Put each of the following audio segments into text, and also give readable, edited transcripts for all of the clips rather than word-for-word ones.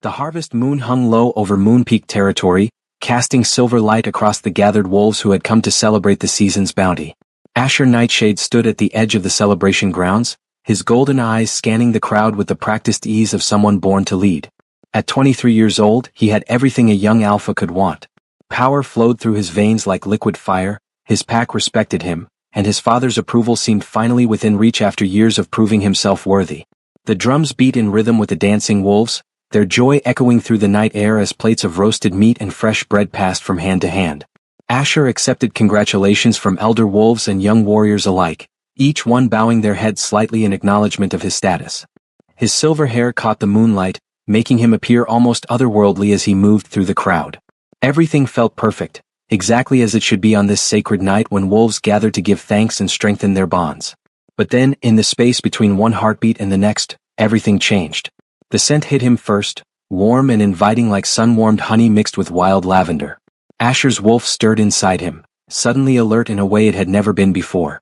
The harvest moon hung low over Moon Peak territory, casting silver light across the gathered wolves who had come to celebrate the season's bounty. Asher Nightshade stood at the edge of the celebration grounds, his golden eyes scanning the crowd with the practiced ease of someone born to lead. At 23 years old, he had everything a young alpha could want. Power flowed through his veins like liquid fire, his pack respected him, and his father's approval seemed finally within reach after years of proving himself worthy. The drums beat in rhythm with the dancing wolves, their joy echoing through the night air as plates of roasted meat and fresh bread passed from hand to hand. Asher accepted congratulations from elder wolves and young warriors alike, each one bowing their heads slightly in acknowledgement of his status. His silver hair caught the moonlight, making him appear almost otherworldly as he moved through the crowd. Everything felt perfect, exactly as it should be on this sacred night when wolves gather to give thanks and strengthen their bonds. But then, in the space between one heartbeat and the next, everything changed. The scent hit him first, warm and inviting like sun-warmed honey mixed with wild lavender. Asher's wolf stirred inside him, suddenly alert in a way it had never been before.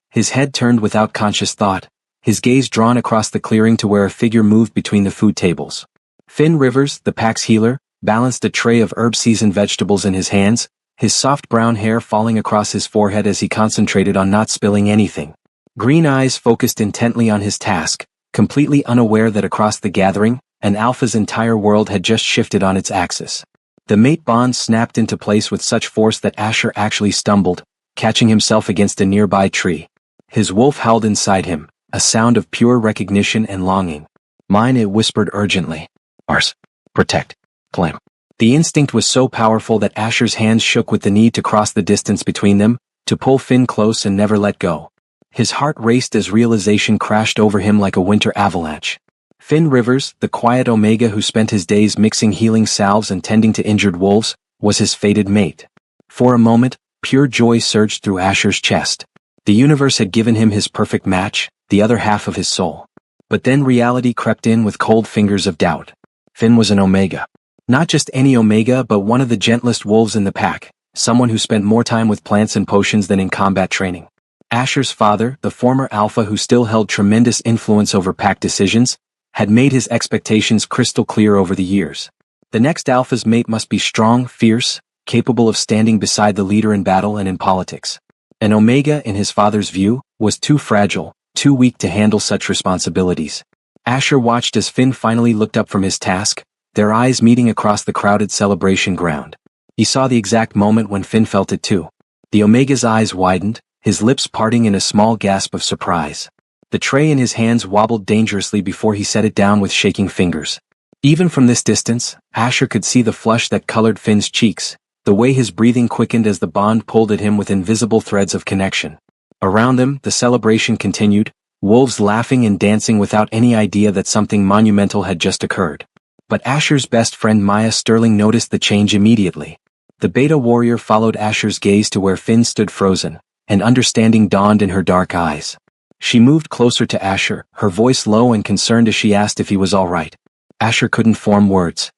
His head turned without conscious thought, his gaze drawn across the clearing to where a figure moved between the food tables. Finn Rivers, the pack's healer, balanced a tray of herb-seasoned vegetables in his hands, his soft brown hair falling across his forehead as he concentrated on not spilling anything. Green eyes focused intently on his task, completely unaware that across the gathering, an alpha's entire world had just shifted on its axis. The mate bond snapped into place with such force that Asher actually stumbled, catching himself against a nearby tree. His wolf howled inside him, a sound of pure recognition and longing. Mine, it whispered urgently. Ours. Protect. Claim. The instinct was so powerful that Asher's hands shook with the need to cross the distance between them, to pull Finn close and never let go. His heart raced as realization crashed over him like a winter avalanche. Finn Rivers, the quiet Omega who spent his days mixing healing salves and tending to injured wolves, was his fated mate. For a moment, pure joy surged through Asher's chest. The universe had given him his perfect match, the other half of his soul. But then reality crept in with cold fingers of doubt. Finn was an Omega. Not just any Omega, but one of the gentlest wolves in the pack, someone who spent more time with plants and potions than in combat training. Asher's father, the former Alpha who still held tremendous influence over pack decisions, had made his expectations crystal clear over the years. The next Alpha's mate must be strong, fierce, capable of standing beside the leader in battle and in politics. An Omega, in his father's view, was too fragile, too weak to handle such responsibilities. Asher watched as Finn finally looked up from his task, their eyes meeting across the crowded celebration ground. He saw the exact moment when Finn felt it too. The Omega's eyes widened, his lips parting in a small gasp of surprise. The tray in his hands wobbled dangerously before he set it down with shaking fingers. Even from this distance, Asher could see the flush that colored Finn's cheeks, the way his breathing quickened as the bond pulled at him with invisible threads of connection. Around them, the celebration continued, wolves laughing and dancing without any idea that something monumental had just occurred. But Asher's best friend Maya Sterling noticed the change immediately. The beta warrior followed Asher's gaze to where Finn stood frozen, and understanding dawned in her dark eyes. She moved closer to Asher, her voice low and concerned as she asked if he was all right. Asher couldn't form words.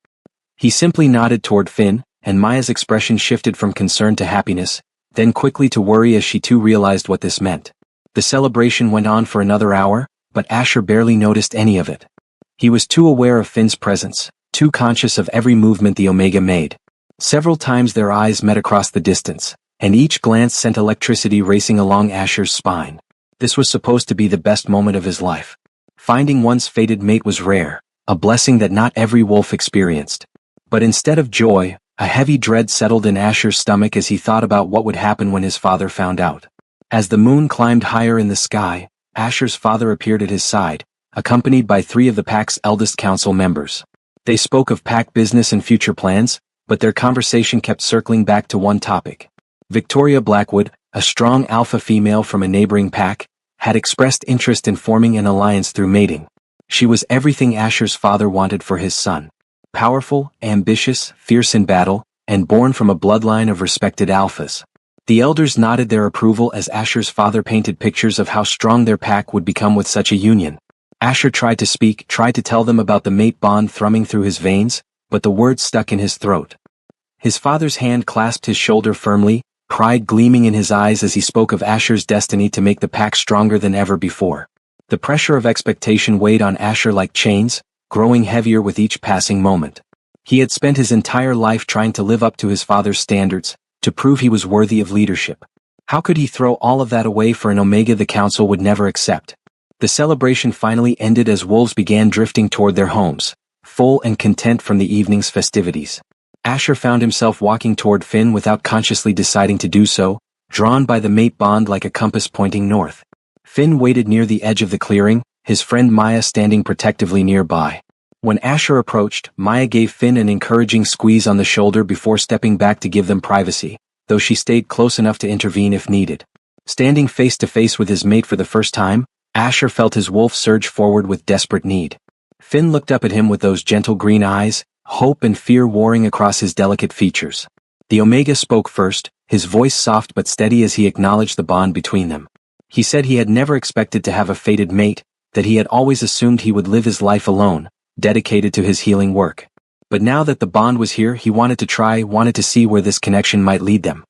He simply nodded toward Finn, and Maya's expression shifted from concern to happiness, then quickly to worry as she too realized what this meant. The celebration went on for another hour, but Asher barely noticed any of it. He was too aware of Finn's presence, too conscious of every movement the Omega made. Several times their eyes met across the distance, and each glance sent electricity racing along Asher's spine. This was supposed to be the best moment of his life. Finding one's fated mate was rare, a blessing that not every wolf experienced. But instead of joy, a heavy dread settled in Asher's stomach as he thought about what would happen when his father found out. As the moon climbed higher in the sky, Asher's father appeared at his side, accompanied by 3 of the pack's eldest council members. They spoke of pack business and future plans, but their conversation kept circling back to one topic. Victoria Blackwood, a strong alpha female from a neighboring pack, had expressed interest in forming an alliance through mating. She was everything Asher's father wanted for his son. Powerful, ambitious, fierce in battle, and born from a bloodline of respected alphas. The elders nodded their approval as Asher's father painted pictures of how strong their pack would become with such a union. Asher tried to speak, tried to tell them about the mate bond thrumming through his veins, but the words stuck in his throat. His father's hand clasped his shoulder firmly, pride gleaming in his eyes as he spoke of Asher's destiny to make the pack stronger than ever before. The pressure of expectation weighed on Asher like chains, growing heavier with each passing moment. He had spent his entire life trying to live up to his father's standards, to prove he was worthy of leadership. How could he throw all of that away for an Omega the council would never accept? The celebration finally ended as wolves began drifting toward their homes, full and content from the evening's festivities. Asher found himself walking toward Finn without consciously deciding to do so, drawn by the mate bond like a compass pointing north. Finn waited near the edge of the clearing, his friend Maya standing protectively nearby. When Asher approached, Maya gave Finn an encouraging squeeze on the shoulder before stepping back to give them privacy, though she stayed close enough to intervene if needed. Standing face to face with his mate for the first time, Asher felt his wolf surge forward with desperate need. Finn looked up at him with those gentle green eyes, hope and fear warring across his delicate features. The Omega spoke first, his voice soft but steady as he acknowledged the bond between them. He said he had never expected to have a fated mate, that he had always assumed he would live his life alone, dedicated to his healing work. But now that the bond was here, he wanted to see where this connection might lead them.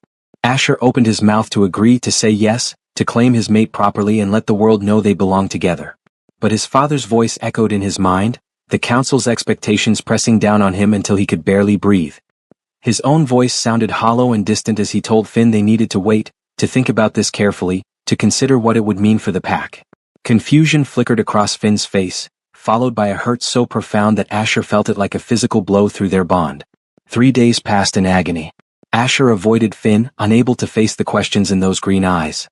Asher opened his mouth to agree to say yes, to claim his mate properly and let the world know they belonged together. But his father's voice echoed in his mind, the council's expectations pressing down on him until he could barely breathe. His own voice sounded hollow and distant as he told Finn they needed to wait, to think about this carefully, to consider what it would mean for the pack. Confusion flickered across Finn's face, followed by a hurt so profound that Asher felt it like a physical blow through their bond. 3 days passed in agony. Asher avoided Finn, unable to face the questions in those green eyes.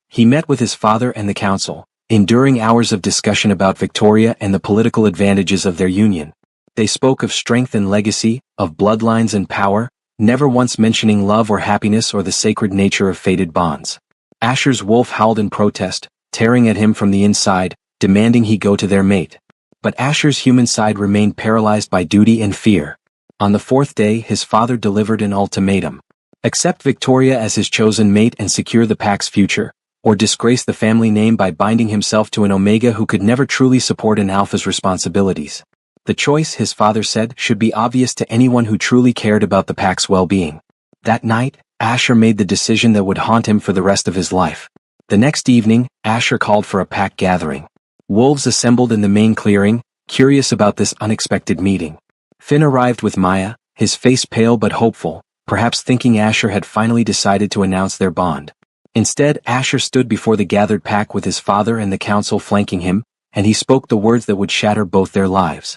He met with his father and the council, enduring hours of discussion about Victoria and the political advantages of their union. They spoke of strength and legacy, of bloodlines and power, never once mentioning love or happiness or the sacred nature of fated bonds. Asher's wolf howled in protest, tearing at him from the inside, demanding he go to their mate. But Asher's human side remained paralyzed by duty and fear. On the 4th day, his father delivered an ultimatum. Accept Victoria as his chosen mate and secure the pack's future, or disgrace the family name by binding himself to an Omega who could never truly support an Alpha's responsibilities. The choice, his father said, should be obvious to anyone who truly cared about the pack's well-being. That night, Asher made the decision that would haunt him for the rest of his life. The next evening, Asher called for a pack gathering. Wolves assembled in the main clearing, curious about this unexpected meeting. Finn arrived with Maya, his face pale but hopeful, perhaps thinking Asher had finally decided to announce their bond. Instead, Asher stood before the gathered pack with his father and the council flanking him, and he spoke the words that would shatter both their lives.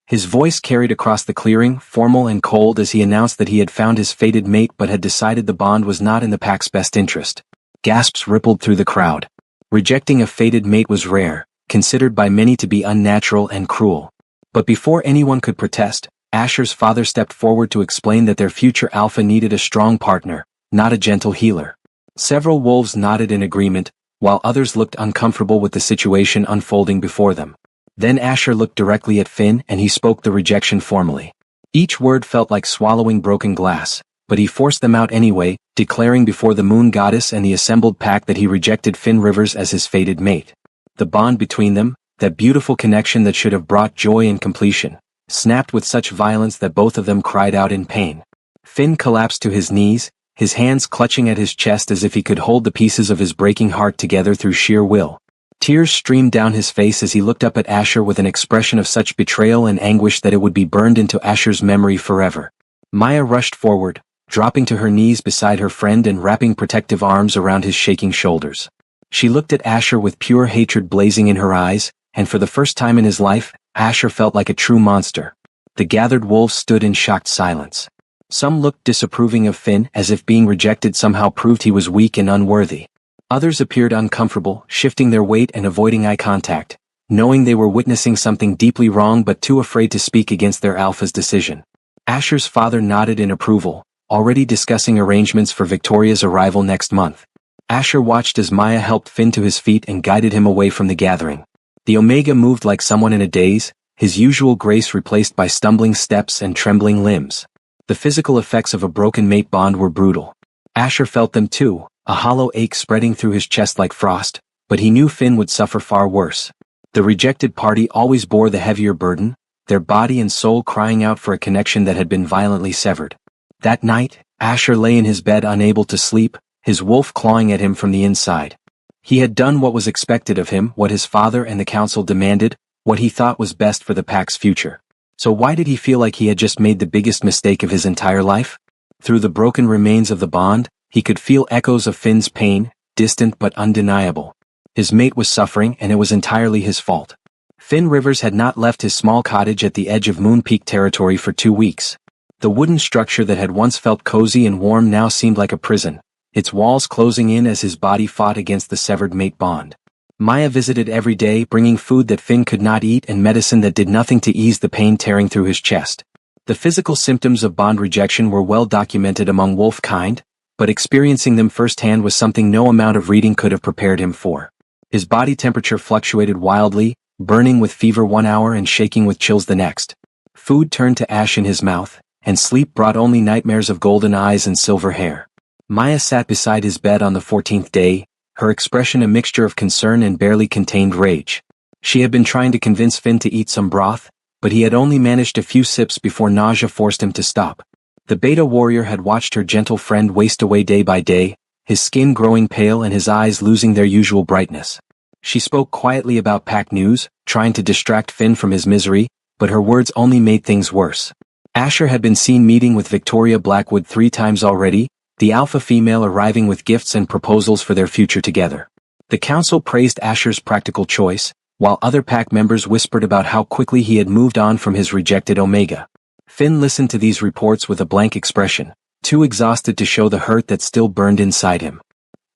His voice carried across the clearing, formal and cold as he announced that he had found his fated mate but had decided the bond was not in the pack's best interest. Gasps rippled through the crowd. Rejecting a fated mate was rare, considered by many to be unnatural and cruel. But before anyone could protest, Asher's father stepped forward to explain that their future alpha needed a strong partner, not a gentle healer. Several wolves nodded in agreement, while others looked uncomfortable with the situation unfolding before them. Then Asher looked directly at Finn and he spoke the rejection formally. Each word felt like swallowing broken glass, but he forced them out anyway, declaring before the moon goddess and the assembled pack that he rejected Finn Rivers as his fated mate. The bond between them, that beautiful connection that should have brought joy and completion, snapped with such violence that both of them cried out in pain. Finn collapsed to his knees, his hands clutching at his chest as if he could hold the pieces of his breaking heart together through sheer will. Tears streamed down his face as he looked up at Asher with an expression of such betrayal and anguish that it would be burned into Asher's memory forever. Maya rushed forward, dropping to her knees beside her friend and wrapping protective arms around his shaking shoulders. She looked at Asher with pure hatred blazing in her eyes, and for the first time in his life, Asher felt like a true monster. The gathered wolves stood in shocked silence. Some looked disapproving of Finn as if being rejected somehow proved he was weak and unworthy. Others appeared uncomfortable, shifting their weight and avoiding eye contact, knowing they were witnessing something deeply wrong but too afraid to speak against their alpha's decision. Asher's father nodded in approval, already discussing arrangements for Victoria's arrival next month. Asher watched as Maya helped Finn to his feet and guided him away from the gathering. The Omega moved like someone in a daze, his usual grace replaced by stumbling steps and trembling limbs. The physical effects of a broken mate bond were brutal. Asher felt them too, a hollow ache spreading through his chest like frost, but he knew Finn would suffer far worse. The rejected party always bore the heavier burden, their body and soul crying out for a connection that had been violently severed. That night, Asher lay in his bed unable to sleep, his wolf clawing at him from the inside. He had done what was expected of him, what his father and the council demanded, what he thought was best for the pack's future. So why did he feel like he had just made the biggest mistake of his entire life? Through the broken remains of the bond, he could feel echoes of Finn's pain, distant but undeniable. His mate was suffering and it was entirely his fault. Finn Rivers had not left his small cottage at the edge of Moon Peak territory for 2 weeks. The wooden structure that had once felt cozy and warm now seemed like a prison, its walls closing in as his body fought against the severed mate bond. Maya visited every day, bringing food that Finn could not eat and medicine that did nothing to ease the pain tearing through his chest. The physical symptoms of bond rejection were well documented among wolf kind, but experiencing them firsthand was something no amount of reading could have prepared him for. His body temperature fluctuated wildly, burning with fever 1 hour and shaking with chills the next. Food turned to ash in his mouth, and sleep brought only nightmares of golden eyes and silver hair. Maya sat beside his bed on the 14th day, her expression a mixture of concern and barely contained rage. She had been trying to convince Finn to eat some broth, but he had only managed a few sips before nausea forced him to stop. The beta warrior had watched her gentle friend waste away day by day, his skin growing pale and his eyes losing their usual brightness. She spoke quietly about pack news, trying to distract Finn from his misery, but her words only made things worse. Asher had been seen meeting with Victoria Blackwood 3 times already, the alpha female arriving with gifts and proposals for their future together. The council praised Asher's practical choice, while other pack members whispered about how quickly he had moved on from his rejected Omega. Finn listened to these reports with a blank expression, too exhausted to show the hurt that still burned inside him.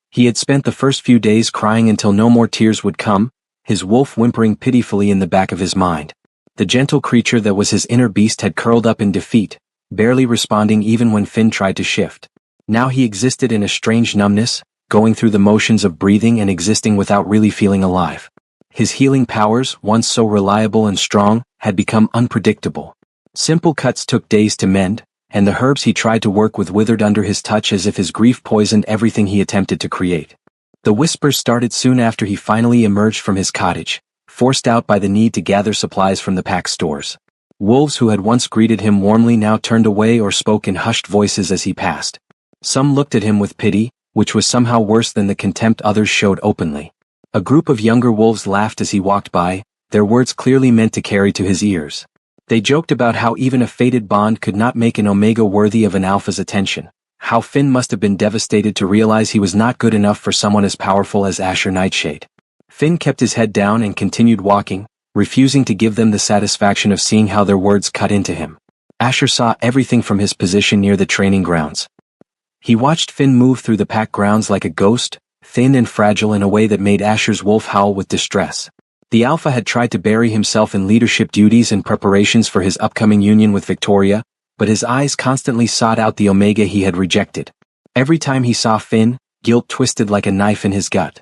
He had spent the first few days crying until no more tears would come, his wolf whimpering pitifully in the back of his mind. The gentle creature that was his inner beast had curled up in defeat, barely responding even when Finn tried to shift. Now he existed in a strange numbness, going through the motions of breathing and existing without really feeling alive. His healing powers, once so reliable and strong, had become unpredictable. Simple cuts took days to mend, and the herbs he tried to work with withered under his touch as if his grief poisoned everything he attempted to create. The whispers started soon after he finally emerged from his cottage, forced out by the need to gather supplies from the pack stores. Wolves who had once greeted him warmly now turned away or spoke in hushed voices as he passed. Some looked at him with pity, which was somehow worse than the contempt others showed openly. A group of younger wolves laughed as he walked by, their words clearly meant to carry to his ears. They joked about how even a fated bond could not make an Omega worthy of an Alpha's attention, how Finn must have been devastated to realize he was not good enough for someone as powerful as Asher Nightshade. Finn kept his head down and continued walking, refusing to give them the satisfaction of seeing how their words cut into him. Asher saw everything from his position near the training grounds. He watched Finn move through the pack grounds like a ghost, thin and fragile in a way that made Asher's wolf howl with distress. The Alpha had tried to bury himself in leadership duties and preparations for his upcoming union with Victoria, but his eyes constantly sought out the Omega he had rejected. Every time he saw Finn, guilt twisted like a knife in his gut.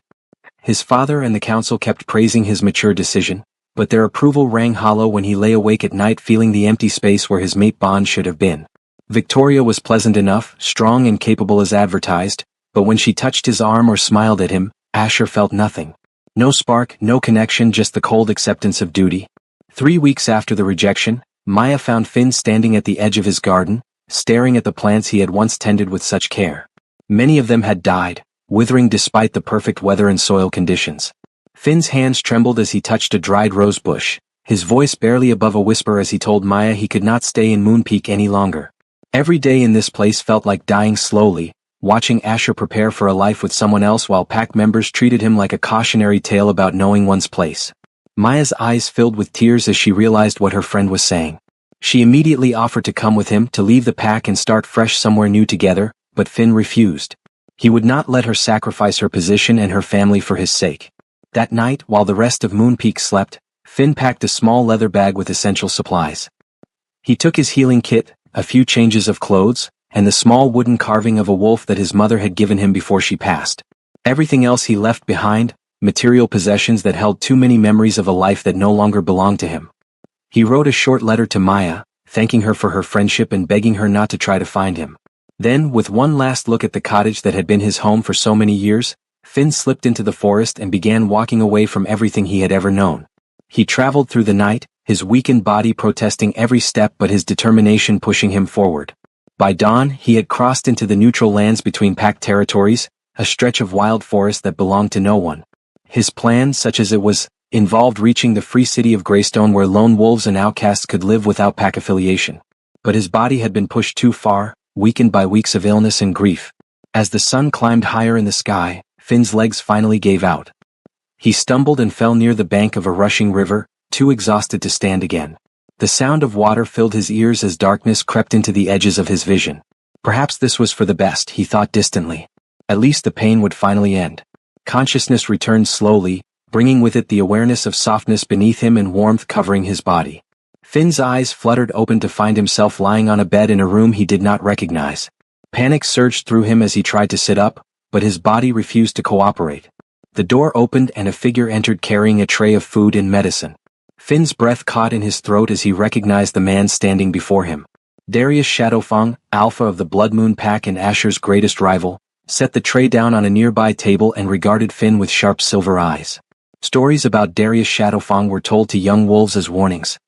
His father and the council kept praising his mature decision, but their approval rang hollow when he lay awake at night feeling the empty space where his mate bond should have been. Victoria was pleasant enough, strong and capable as advertised, but when she touched his arm or smiled at him, Asher felt nothing. No spark, no connection, just the cold acceptance of duty. 3 weeks after the rejection, Maya found Finn standing at the edge of his garden, staring at the plants he had once tended with such care. Many of them had died, withering despite the perfect weather and soil conditions. Finn's hands trembled as he touched a dried rose bush, his voice barely above a whisper as he told Maya he could not stay in Moon Peak any longer. Every day in this place felt like dying slowly, watching Asher prepare for a life with someone else while pack members treated him like a cautionary tale about knowing one's place. Maya's eyes filled with tears as she realized what her friend was saying. She immediately offered to come with him to leave the pack and start fresh somewhere new together, but Finn refused. He would not let her sacrifice her position and her family for his sake. That night, while the rest of Moon Peak slept, Finn packed a small leather bag with essential supplies. He took his healing kit, a few changes of clothes, and the small wooden carving of a wolf that his mother had given him before she passed. Everything else he left behind, material possessions that held too many memories of a life that no longer belonged to him. He wrote a short letter to Maya, thanking her for her friendship and begging her not to try to find him. Then, with one last look at the cottage that had been his home for so many years, Finn slipped into the forest and began walking away from everything he had ever known. He traveled through the night, his weakened body protesting every step but his determination pushing him forward. By dawn, he had crossed into the neutral lands between pack territories, a stretch of wild forest that belonged to no one. His plan, such as it was, involved reaching the free city of Greystone where lone wolves and outcasts could live without pack affiliation. But his body had been pushed too far, weakened by weeks of illness and grief. As the sun climbed higher in the sky, Finn's legs finally gave out. He stumbled and fell near the bank of a rushing river, too exhausted to stand again. The sound of water filled his ears as darkness crept into the edges of his vision. Perhaps this was for the best, he thought distantly. At least the pain would finally end. Consciousness returned slowly, bringing with it the awareness of softness beneath him and warmth covering his body. Finn's eyes fluttered open to find himself lying on a bed in a room he did not recognize. Panic surged through him as he tried to sit up, but his body refused to cooperate. The door opened and a figure entered carrying a tray of food and medicine. Finn's breath caught in his throat as he recognized the man standing before him. Darius Shadowfang, Alpha of the Blood Moon Pack and Asher's greatest rival, set the tray down on a nearby table and regarded Finn with sharp silver eyes. Stories about Darius Shadowfang were told to young wolves as warnings.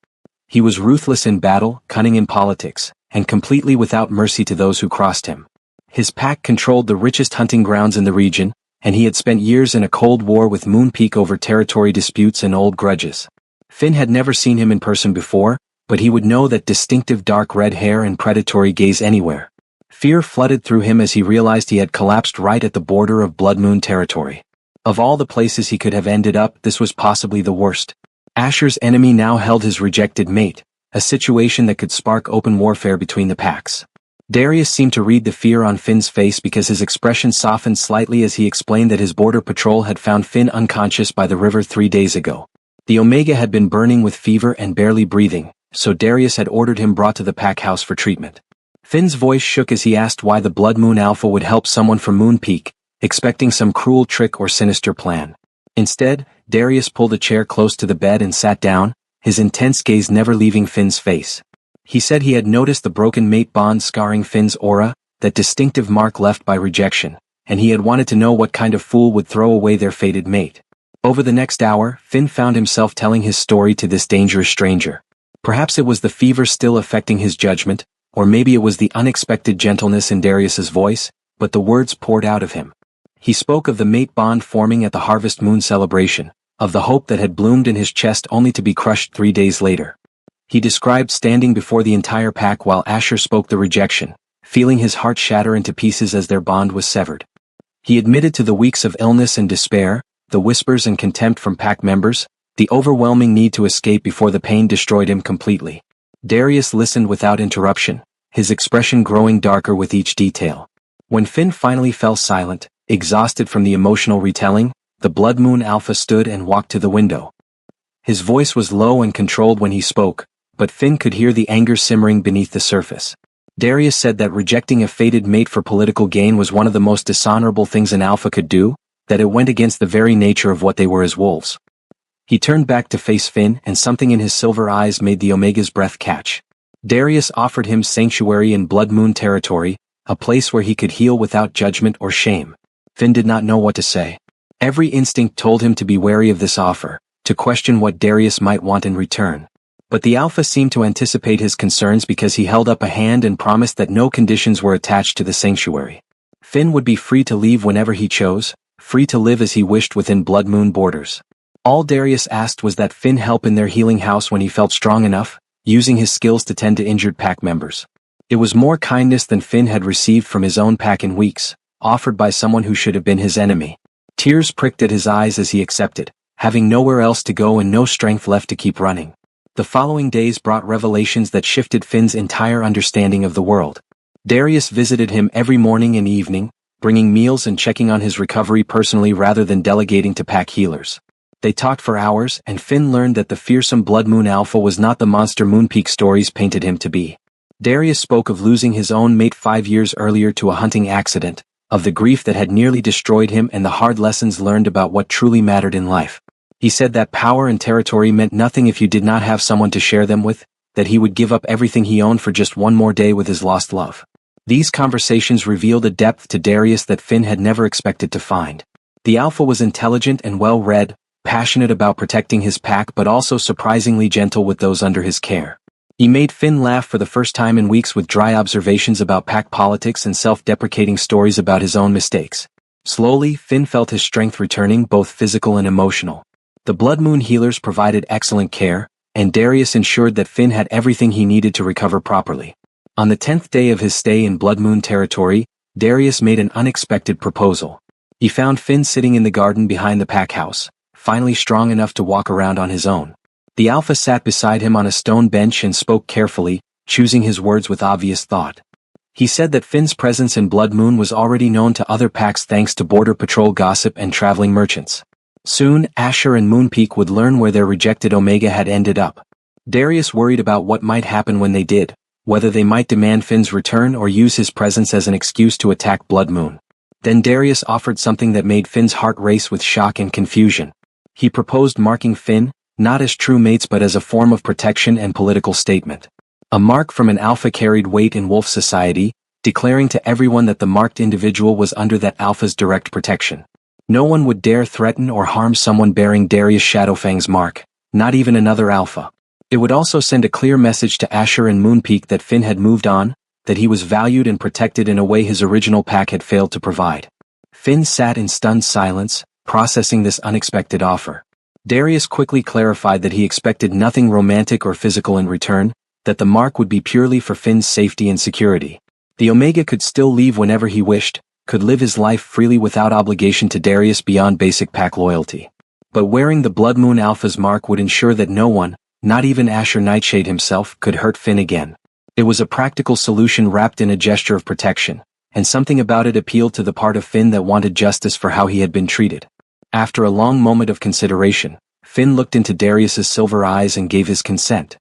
He was ruthless in battle, cunning in politics, and completely without mercy to those who crossed him. His pack controlled the richest hunting grounds in the region, and he had spent years in a cold war with Moonpeak over territory disputes and old grudges. Finn had never seen him in person before, but he would know that distinctive dark red hair and predatory gaze anywhere. Fear flooded through him as he realized he had collapsed right at the border of Blood Moon territory. Of all the places he could have ended up, this was possibly the worst. Asher's enemy now held his rejected mate, a situation that could spark open warfare between the packs. Darius seemed to read the fear on Finn's face because his expression softened slightly as he explained that his border patrol had found Finn unconscious by the river 3 days ago. The Omega had been burning with fever and barely breathing, so Darius had ordered him brought to the pack house for treatment. Finn's voice shook as he asked why the Blood Moon Alpha would help someone from Moonpeak, expecting some cruel trick or sinister plan. Instead, Darius pulled a chair close to the bed and sat down, his intense gaze never leaving Finn's face. He said he had noticed the broken mate bond scarring Finn's aura, that distinctive mark left by rejection, and he had wanted to know what kind of fool would throw away their fated mate. Over the next hour, Finn found himself telling his story to this dangerous stranger. Perhaps it was the fever still affecting his judgment, or maybe it was the unexpected gentleness in Darius's voice, but the words poured out of him. He spoke of the mate bond forming at the Harvest Moon celebration, of the hope that had bloomed in his chest only to be crushed 3 days later. He described standing before the entire pack while Asher spoke the rejection, feeling his heart shatter into pieces as their bond was severed. He admitted to the weeks of illness and despair, the whispers and contempt from pack members, the overwhelming need to escape before the pain destroyed him completely. Darius listened without interruption, his expression growing darker with each detail. When Finn finally fell silent, exhausted from the emotional retelling, the Blood Moon Alpha stood and walked to the window. His voice was low and controlled when he spoke, but Finn could hear the anger simmering beneath the surface. Darius said that rejecting a fated mate for political gain was one of the most dishonorable things an Alpha could do, that it went against the very nature of what they were as wolves. He turned back to face Finn and something in his silver eyes made the Omega's breath catch. Darius offered him sanctuary in Blood Moon territory, a place where he could heal without judgment or shame. Finn did not know what to say. Every instinct told him to be wary of this offer, to question what Darius might want in return. But the Alpha seemed to anticipate his concerns because he held up a hand and promised that no conditions were attached to the sanctuary. Finn would be free to leave whenever he chose, free to live as he wished within Blood Moon borders. All Darius asked was that Finn help in their healing house when he felt strong enough, using his skills to tend to injured pack members. It was more kindness than Finn had received from his own pack in weeks, offered by someone who should have been his enemy. Tears pricked at his eyes as he accepted, having nowhere else to go and no strength left to keep running. The following days brought revelations that shifted Finn's entire understanding of the world. Darius visited him every morning and evening, bringing meals and checking on his recovery personally rather than delegating to pack healers. They talked for hours, and Finn learned that the fearsome Blood Moon Alpha was not the monster Moonpeak stories painted him to be. Darius spoke of losing his own mate 5 years earlier to a hunting accident, of the grief that had nearly destroyed him and the hard lessons learned about what truly mattered in life. He said that power and territory meant nothing if you did not have someone to share them with, that he would give up everything he owned for just one more day with his lost love. These conversations revealed a depth to Darius that Finn had never expected to find. The Alpha was intelligent and well-read, passionate about protecting his pack but also surprisingly gentle with those under his care. He made Finn laugh for the first time in weeks with dry observations about pack politics and self-deprecating stories about his own mistakes. Slowly, Finn felt his strength returning, both physical and emotional. The Blood Moon healers provided excellent care, and Darius ensured that Finn had everything he needed to recover properly. On the 10th day of his stay in Blood Moon territory, Darius made an unexpected proposal. He found Finn sitting in the garden behind the pack house, finally strong enough to walk around on his own. The Alpha sat beside him on a stone bench and spoke carefully, choosing his words with obvious thought. He said that Finn's presence in Blood Moon was already known to other packs thanks to Border Patrol gossip and traveling merchants. Soon, Asher and Moonpeak would learn where their rejected Omega had ended up. Darius worried about what might happen when they did, whether they might demand Finn's return or use his presence as an excuse to attack Blood Moon. Then Darius offered something that made Finn's heart race with shock and confusion. He proposed marking Finn, not as true mates but as a form of protection and political statement. A mark from an Alpha carried weight in Wolf society, declaring to everyone that the marked individual was under that Alpha's direct protection. No one would dare threaten or harm someone bearing Darius Shadowfang's mark, not even another Alpha. It would also send a clear message to Asher and Moonpeak that Finn had moved on, that he was valued and protected in a way his original pack had failed to provide. Finn sat in stunned silence, processing this unexpected offer. Darius quickly clarified that he expected nothing romantic or physical in return, that the mark would be purely for Finn's safety and security. The Omega could still leave whenever he wished, could live his life freely without obligation to Darius beyond basic pack loyalty. But wearing the Blood Moon Alpha's mark would ensure that no one, not even Asher Nightshade himself, could hurt Finn again. It was a practical solution wrapped in a gesture of protection, and something about it appealed to the part of Finn that wanted justice for how he had been treated. After a long moment of consideration, Finn looked into Darius's silver eyes and gave his consent.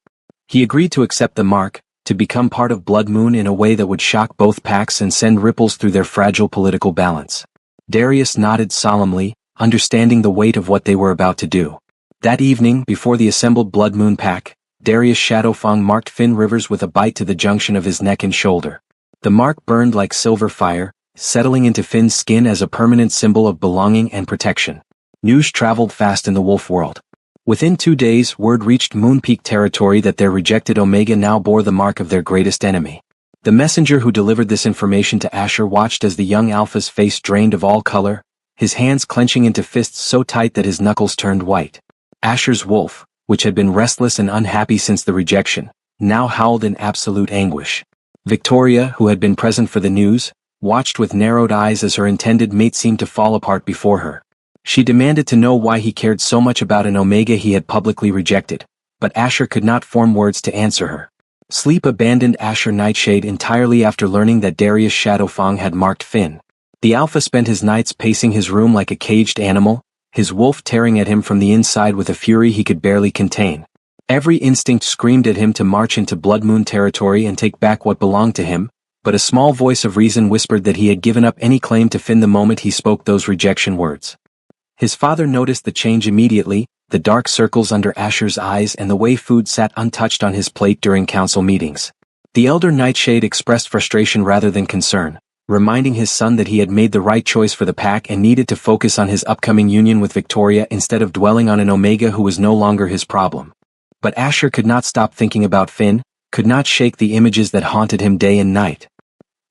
He agreed to accept the mark, to become part of Blood Moon in a way that would shock both packs and send ripples through their fragile political balance. Darius nodded solemnly, understanding the weight of what they were about to do. That evening, before the assembled Blood Moon pack, Darius Shadowfang marked Finn Rivers with a bite to the junction of his neck and shoulder. The mark burned like silver fire, settling into Finn's skin as a permanent symbol of belonging and protection. News traveled fast in the wolf world. Within 2 days, word reached Moonpeak territory that their rejected Omega now bore the mark of their greatest enemy. The messenger who delivered this information to Asher watched as the young Alpha's face drained of all color, his hands clenching into fists so tight that his knuckles turned white. Asher's wolf, which had been restless and unhappy since the rejection, now howled in absolute anguish. Victoria, who had been present for the news, watched with narrowed eyes as her intended mate seemed to fall apart before her. She demanded to know why he cared so much about an Omega he had publicly rejected, but Asher could not form words to answer her. Sleep abandoned Asher Nightshade entirely after learning that Darius Shadowfang had marked Finn. The Alpha spent his nights pacing his room like a caged animal, his wolf tearing at him from the inside with a fury he could barely contain. Every instinct screamed at him to march into Blood Moon territory and take back what belonged to him, but a small voice of reason whispered that he had given up any claim to Finn the moment he spoke those rejection words. His father noticed the change immediately, the dark circles under Asher's eyes and the way food sat untouched on his plate during council meetings. The elder Nightshade expressed frustration rather than concern, reminding his son that he had made the right choice for the pack and needed to focus on his upcoming union with Victoria instead of dwelling on an Omega who was no longer his problem. But Asher could not stop thinking about Finn, could not shake the images that haunted him day and night.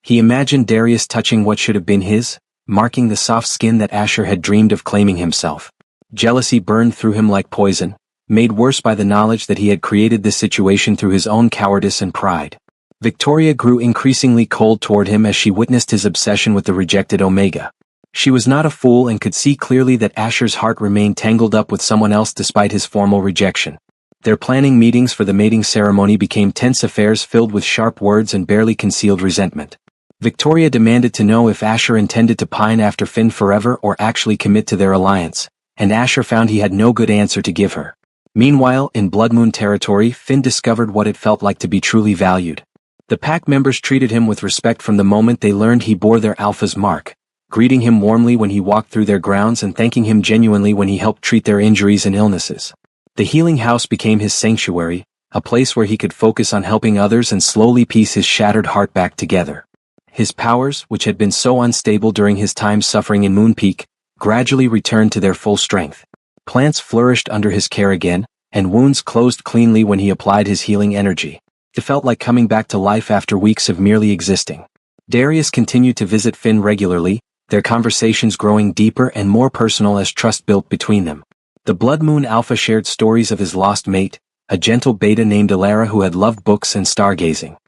He imagined Darius touching what should have been his, marking the soft skin that Asher had dreamed of claiming himself. Jealousy burned through him like poison, made worse by the knowledge that he had created this situation through his own cowardice and pride. Victoria grew increasingly cold toward him as she witnessed his obsession with the rejected Omega. She was not a fool and could see clearly that Asher's heart remained tangled up with someone else despite his formal rejection. Their planning meetings for the mating ceremony became tense affairs filled with sharp words and barely concealed resentment. Victoria demanded to know if Asher intended to pine after Finn forever or actually commit to their alliance, and Asher found he had no good answer to give her. Meanwhile, in Blood Moon territory, Finn discovered what it felt like to be truly valued. The pack members treated him with respect from the moment they learned he bore their Alpha's mark, greeting him warmly when he walked through their grounds and thanking him genuinely when he helped treat their injuries and illnesses. The healing house became his sanctuary, a place where he could focus on helping others and slowly piece his shattered heart back together. His powers, which had been so unstable during his time suffering in Moonpeak, gradually returned to their full strength. Plants flourished under his care again, and wounds closed cleanly when he applied his healing energy. It felt like coming back to life after weeks of merely existing. Darius continued to visit Finn regularly, their conversations growing deeper and more personal as trust built between them. The Blood Moon Alpha shared stories of his lost mate, a gentle beta named Elara who had loved books and stargazing.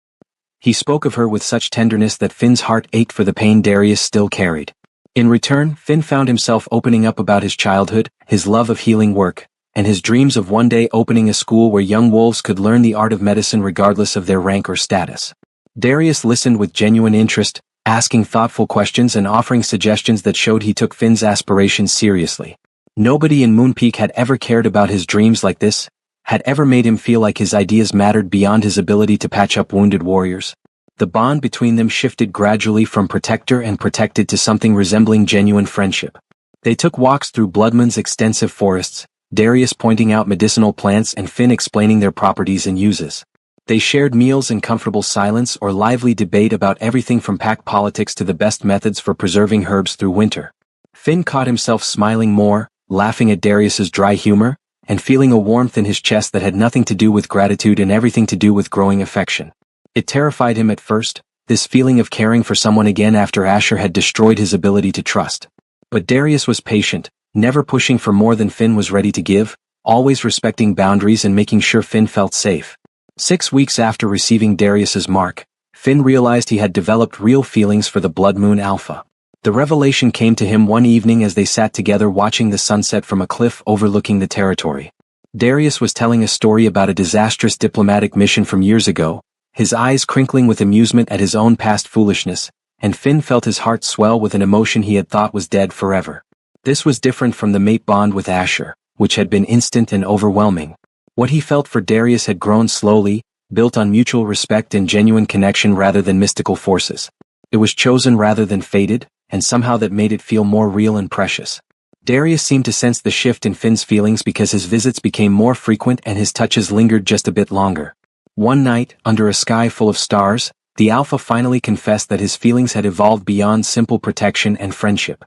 He spoke of her with such tenderness that Finn's heart ached for the pain Darius still carried. In return, Finn found himself opening up about his childhood, his love of healing work, and his dreams of one day opening a school where young wolves could learn the art of medicine regardless of their rank or status. Darius listened with genuine interest, asking thoughtful questions and offering suggestions that showed he took Finn's aspirations seriously. Nobody in Moonpeak had ever cared about his dreams like this, had ever made him feel like his ideas mattered beyond his ability to patch up wounded warriors. The bond between them shifted gradually from protector and protected to something resembling genuine friendship. They took walks through Bloodmoon's extensive forests, Darius pointing out medicinal plants and Finn explaining their properties and uses. They shared meals in comfortable silence or lively debate about everything from pack politics to the best methods for preserving herbs through winter. Finn caught himself smiling more, laughing at Darius's dry humor, and feeling a warmth in his chest that had nothing to do with gratitude and everything to do with growing affection. It terrified him at first, this feeling of caring for someone again after Asher had destroyed his ability to trust. But Darius was patient, never pushing for more than Finn was ready to give, always respecting boundaries and making sure Finn felt safe. 6 weeks after receiving Darius's mark, Finn realized he had developed real feelings for the Blood Moon Alpha. The revelation came to him one evening as they sat together watching the sunset from a cliff overlooking the territory. Darius was telling a story about a disastrous diplomatic mission from years ago, his eyes crinkling with amusement at his own past foolishness, and Finn felt his heart swell with an emotion he had thought was dead forever. This was different from the mate bond with Asher, which had been instant and overwhelming. What he felt for Darius had grown slowly, built on mutual respect and genuine connection rather than mystical forces. It was chosen rather than fated, and somehow that made it feel more real and precious. Darius seemed to sense the shift in Finn's feelings because his visits became more frequent and his touches lingered just a bit longer. One night, under a sky full of stars, the Alpha finally confessed that his feelings had evolved beyond simple protection and friendship.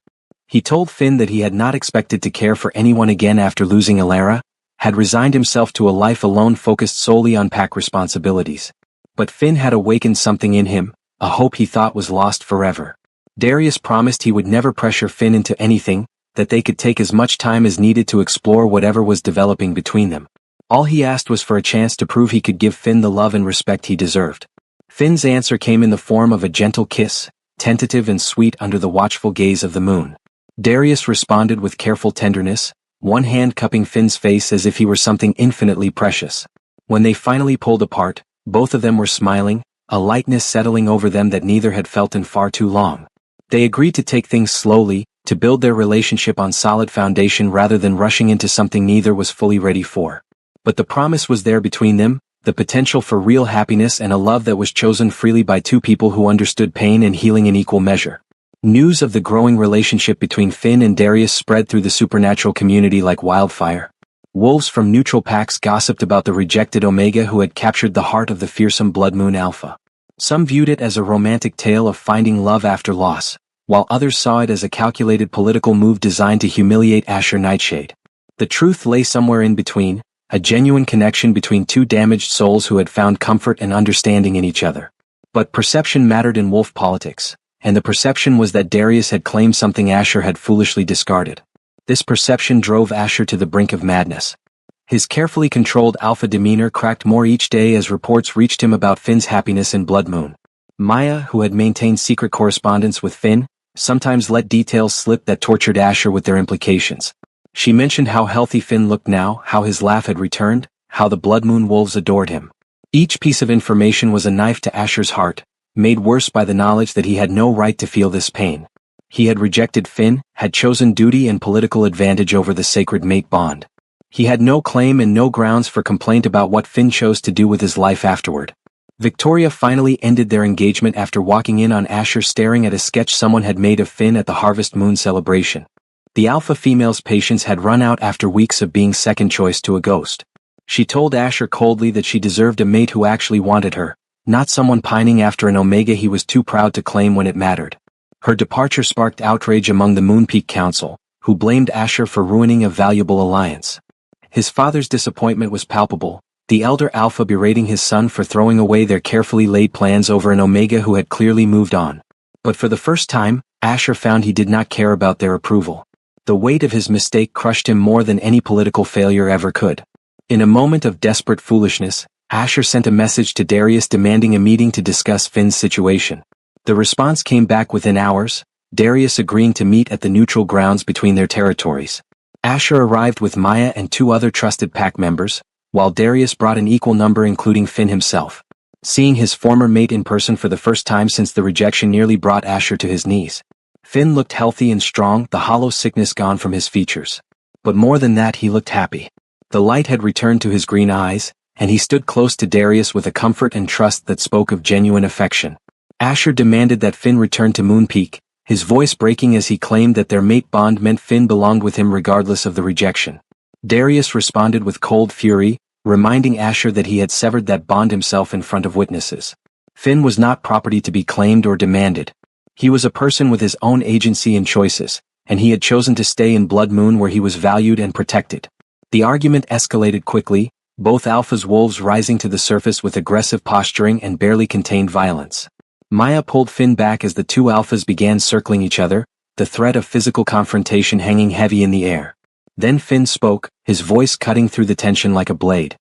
He told Finn that he had not expected to care for anyone again after losing Elara, had resigned himself to a life alone focused solely on pack responsibilities. But Finn had awakened something in him, a hope he thought was lost forever. Darius promised he would never pressure Finn into anything, that they could take as much time as needed to explore whatever was developing between them. All he asked was for a chance to prove he could give Finn the love and respect he deserved. Finn's answer came in the form of a gentle kiss, tentative and sweet under the watchful gaze of the moon. Darius responded with careful tenderness, one hand cupping Finn's face as if he were something infinitely precious. When they finally pulled apart, both of them were smiling, a lightness settling over them that neither had felt in far too long. They agreed to take things slowly, to build their relationship on solid foundation rather than rushing into something neither was fully ready for. But the promise was there between them, the potential for real happiness and a love that was chosen freely by two people who understood pain and healing in equal measure. News of the growing relationship between Finn and Darius spread through the supernatural community like wildfire. Wolves from neutral packs gossiped about the rejected Omega who had captured the heart of the fearsome Blood Moon Alpha. Some viewed it as a romantic tale of finding love after loss, while others saw it as a calculated political move designed to humiliate Asher Nightshade. The truth lay somewhere in between, a genuine connection between two damaged souls who had found comfort and understanding in each other. But perception mattered in wolf politics, and the perception was that Darius had claimed something Asher had foolishly discarded. This perception drove Asher to the brink of madness. His carefully controlled alpha demeanor cracked more each day as reports reached him about Finn's happiness in Blood Moon. Maya, who had maintained secret correspondence with Finn, sometimes let details slip that tortured Asher with their implications. She mentioned how healthy Finn looked now, how his laugh had returned, how the Blood Moon wolves adored him. Each piece of information was a knife to Asher's heart, made worse by the knowledge that he had no right to feel this pain. He had rejected Finn, had chosen duty and political advantage over the sacred mate bond. He had no claim and no grounds for complaint about what Finn chose to do with his life afterward. Victoria finally ended their engagement after walking in on Asher staring at a sketch someone had made of Finn at the Harvest Moon celebration. The alpha female's patience had run out after weeks of being second choice to a ghost. She told Asher coldly that she deserved a mate who actually wanted her, not someone pining after an Omega he was too proud to claim when it mattered. Her departure sparked outrage among the Moonpeak Council, who blamed Asher for ruining a valuable alliance. His father's disappointment was palpable, the elder alpha berating his son for throwing away their carefully laid plans over an Omega who had clearly moved on. But for the first time, Asher found he did not care about their approval. The weight of his mistake crushed him more than any political failure ever could. In a moment of desperate foolishness, Asher sent a message to Darius demanding a meeting to discuss Finn's situation. The response came back within hours, Darius agreeing to meet at the neutral grounds between their territories. Asher arrived with Maya and 2 other trusted pack members, while Darius brought an equal number including Finn himself. Seeing his former mate in person for the first time since the rejection nearly brought Asher to his knees. Finn looked healthy and strong, the hollow sickness gone from his features. But more than that, he looked happy. The light had returned to his green eyes, and he stood close to Darius with a comfort and trust that spoke of genuine affection. Asher demanded that Finn return to Moon Peak, his voice breaking as he claimed that their mate bond meant Finn belonged with him regardless of the rejection. Darius responded with cold fury, reminding Asher that he had severed that bond himself in front of witnesses. Finn was not property to be claimed or demanded. He was a person with his own agency and choices, and he had chosen to stay in Blood Moon where he was valued and protected. The argument escalated quickly, both Alpha's wolves rising to the surface with aggressive posturing and barely contained violence. Maya pulled Finn back as the 2 Alphas began circling each other, the threat of physical confrontation hanging heavy in the air. Then Finn spoke, his voice cutting through the tension like a blade.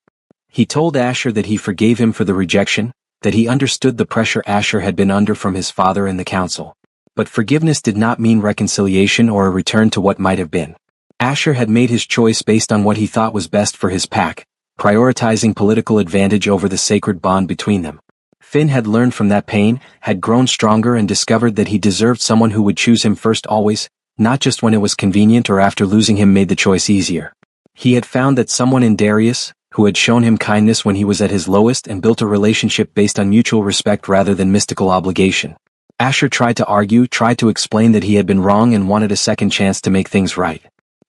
He told Asher that he forgave him for the rejection, that he understood the pressure Asher had been under from his father and the council. But forgiveness did not mean reconciliation or a return to what might have been. Asher had made his choice based on what he thought was best for his pack, prioritizing political advantage over the sacred bond between them. Finn had learned from that pain, had grown stronger and discovered that he deserved someone who would choose him first always, not just when it was convenient or after losing him made the choice easier. He had found that someone in Darius, who had shown him kindness when he was at his lowest and built a relationship based on mutual respect rather than mystical obligation. Asher tried to argue, tried to explain that he had been wrong and wanted a second chance to make things right.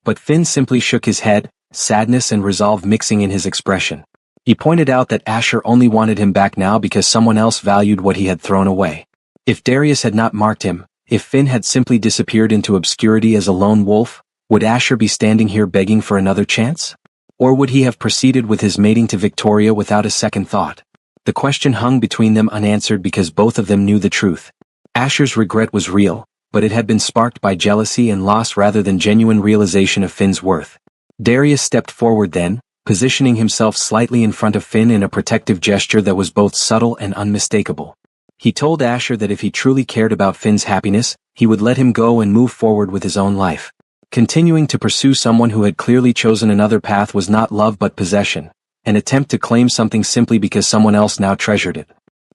But Finn simply shook his head, sadness and resolve mixing in his expression. He pointed out that Asher only wanted him back now because someone else valued what he had thrown away. If Darius had not marked him, if Finn had simply disappeared into obscurity as a lone wolf, would Asher be standing here begging for another chance? Or would he have proceeded with his mating to Victoria without a second thought? The question hung between them unanswered because both of them knew the truth. Asher's regret was real, but it had been sparked by jealousy and loss rather than genuine realization of Finn's worth. Darius stepped forward then, positioning himself slightly in front of Finn in a protective gesture that was both subtle and unmistakable. He told Asher that if he truly cared about Finn's happiness, he would let him go and move forward with his own life. Continuing to pursue someone who had clearly chosen another path was not love but possession, an attempt to claim something simply because someone else now treasured it.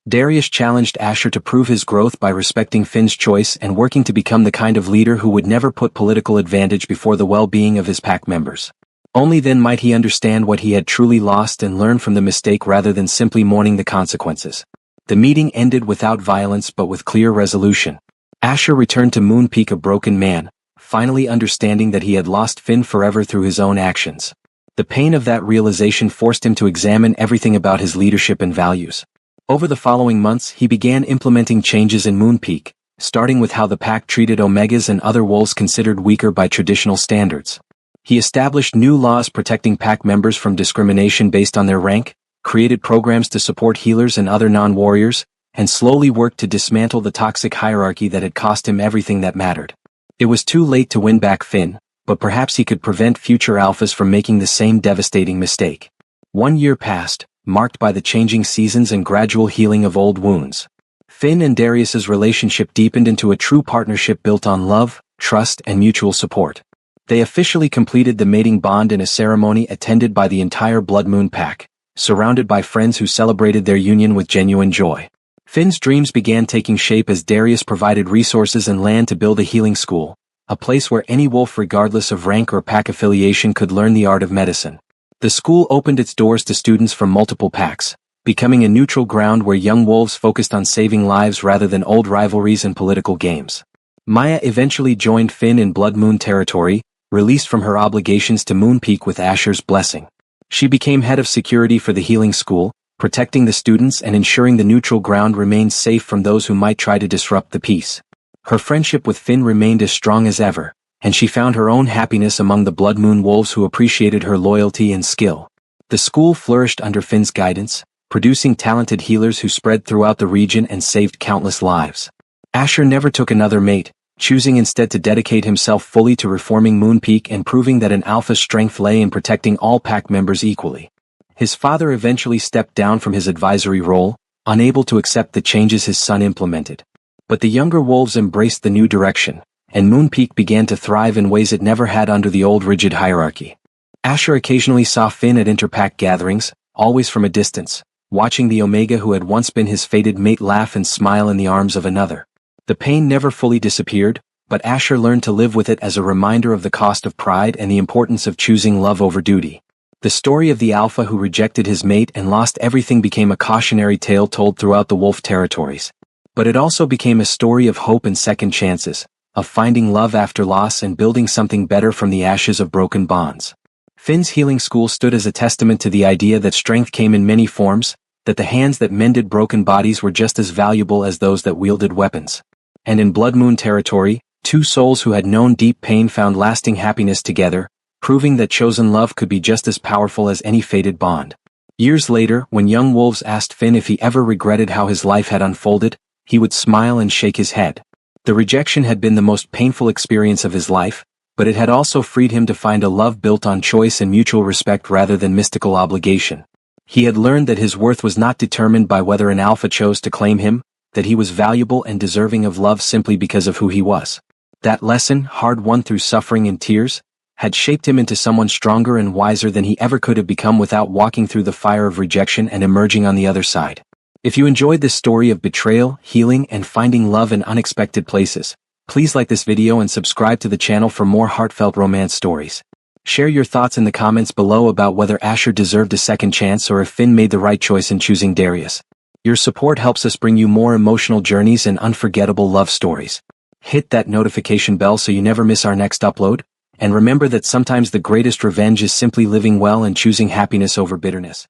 Darius challenged Asher to prove his growth by respecting Finn's choice and working to become the kind of leader who would never put political advantage before the well-being of his pack members. Only then might he understand what he had truly lost and learn from the mistake rather than simply mourning the consequences. The meeting ended without violence but with clear resolution. Asher returned to Moon Peak a broken man, finally understanding that he had lost Finn forever through his own actions. The pain of that realization forced him to examine everything about his leadership and values. Over the following months he began implementing changes in Moon Peak, starting with how the pack treated Omegas and other wolves considered weaker by traditional standards. He established new laws protecting pack members from discrimination based on their rank, created programs to support healers and other non-warriors, and slowly worked to dismantle the toxic hierarchy that had cost him everything that mattered. It was too late to win back Finn, but perhaps he could prevent future alphas from making the same devastating mistake. 1 year passed, marked by the changing seasons and gradual healing of old wounds. Finn and Darius's relationship deepened into a true partnership built on love, trust, and mutual support. They officially completed the mating bond in a ceremony attended by the entire Blood Moon pack, surrounded by friends who celebrated their union with genuine joy. Finn's dreams began taking shape as Darius provided resources and land to build a healing school, a place where any wolf regardless of rank or pack affiliation could learn the art of medicine. The school opened its doors to students from multiple packs, becoming a neutral ground where young wolves focused on saving lives rather than old rivalries and political games. Maya eventually joined Finn in Blood Moon territory, released from her obligations to Moon Peak with Asher's blessing. She became head of security for the healing school, protecting the students and ensuring the neutral ground remained safe from those who might try to disrupt the peace. Her friendship with Finn remained as strong as ever, and she found her own happiness among the Blood Moon wolves who appreciated her loyalty and skill. The school flourished under Finn's guidance, producing talented healers who spread throughout the region and saved countless lives. Asher never took another mate, choosing instead to dedicate himself fully to reforming Moonpeak and proving that an alpha's strength lay in protecting all pack members equally. His father eventually stepped down from his advisory role, unable to accept the changes his son implemented. But the younger wolves embraced the new direction, and Moonpeak began to thrive in ways it never had under the old rigid hierarchy. Asher occasionally saw Finn at interpack gatherings, always from a distance, watching the Omega who had once been his fated mate laugh and smile in the arms of another. The pain never fully disappeared, but Asher learned to live with it as a reminder of the cost of pride and the importance of choosing love over duty. The story of the alpha who rejected his mate and lost everything became a cautionary tale told throughout the wolf territories. But it also became a story of hope and second chances, of finding love after loss and building something better from the ashes of broken bonds. Finn's healing school stood as a testament to the idea that strength came in many forms, that the hands that mended broken bodies were just as valuable as those that wielded weapons. And in Blood Moon territory, two souls who had known deep pain found lasting happiness together, proving that chosen love could be just as powerful as any fated bond. Years later, when young wolves asked Finn if he ever regretted how his life had unfolded, he would smile and shake his head. The rejection had been the most painful experience of his life, but it had also freed him to find a love built on choice and mutual respect rather than mystical obligation. He had learned that his worth was not determined by whether an alpha chose to claim him, that he was valuable and deserving of love simply because of who he was. That lesson, hard-won through suffering and tears, had shaped him into someone stronger and wiser than he ever could have become without walking through the fire of rejection and emerging on the other side. If you enjoyed this story of betrayal, healing, and finding love in unexpected places, please like this video and subscribe to the channel for more heartfelt romance stories. Share your thoughts in the comments below about whether Asher deserved a second chance or if Finn made the right choice in choosing Darius. Your support helps us bring you more emotional journeys and unforgettable love stories. Hit that notification bell so you never miss our next upload, and remember that sometimes the greatest revenge is simply living well and choosing happiness over bitterness.